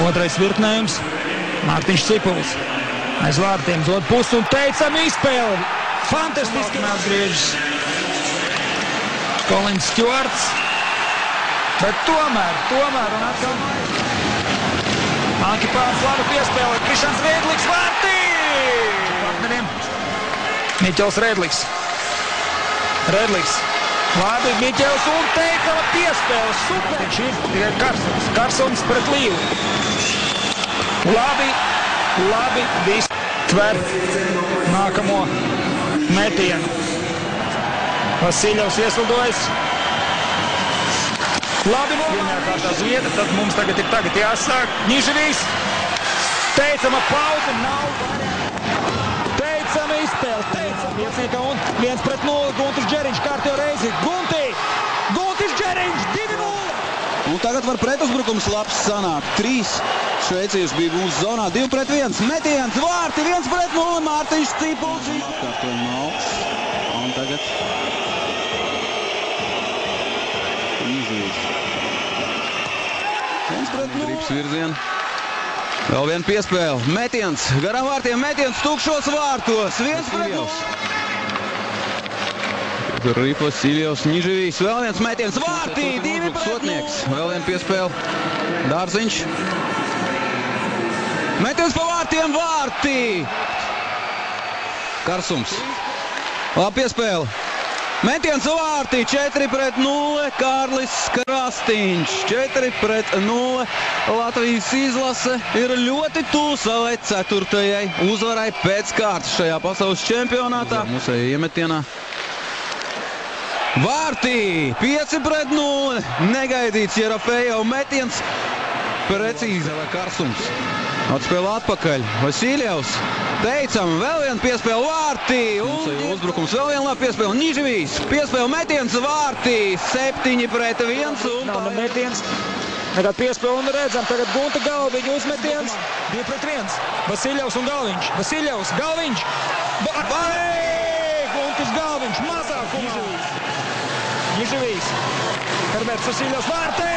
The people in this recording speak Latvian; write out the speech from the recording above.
Otrais virknējums. Mārtiņš Cipuls. Aiz vārtiem uz otru pusi un teicam izspēli. Fantastiski atgriežas Kolins Stjuarts. Bet tomēr un atkal Anki Pāns labi piespēlē. Krišans Rēdliks vārtī! Partneriem. Miķels Rēdliks. Labi, Miķels un teicama piespēle. Super! Viņš ir tikai Karsons. Karsons pret Līvu. Labi, viss tver nākamo metienu. Vasiļovs ieslidojas. Labi, vienkāršā vieta, tad mums tagad jāsāk. Ņiževijs. Teicama pauze, nav. Teicama izspēle. Viecnieka un 1-0. Guntis Džeriņš kārtējo reizi. Guntis Džeriņš 2-0. Un tagad var pretuzbrukums labs sanākt. 3 šveicieši bija mūsu zonā. 2-1. Metiens, vārti 1-0. Mārtiņš Cipuls. Kārtējo malks. Un tagad Ņiževijs. 1-0. Gribs virzienu. Vēl viena piespēle. Metiens. Garām vārtiem metiens. Tukšos vārtos. 1-0. Ripa Siļovs, Ņiževijs. Vēl viens metiens. Vārtī. 2-0. Vēl viena piespēle. Dārziņš. Metiens pa vārtiem. Vārtī. Karsums. Labi piespēle. Metiens vārtī, 4-0, Kārlis Krastiņš, 4-0. Latvijas izlase ir ļoti tuvu savai 4. uzvarai pēc kārtas šajā pasaules čempionātā. Mūsēja iemetienā. Vārtī, 5-0, negaidīts Jerofejev metiens, precīzi Karsums. Atspēlē atpakaļ, Vasiļovs. Teicam, vēl viena piespēle vārtī. Uzbrukums vēl viena labi piespēle. Ņiževijs. Piespēle metiens vārtī. 7-1. Nav metiens. Tagad piespēle un redzam. Tagad Gunta Galviņa uzmetiens. 2-1. Vasiļovs un Galviņš. Vasiļovs, Galviņš. Guntis Galviņš. Mazāk Ņiževijs. Herberts Vasiļovs vārtī.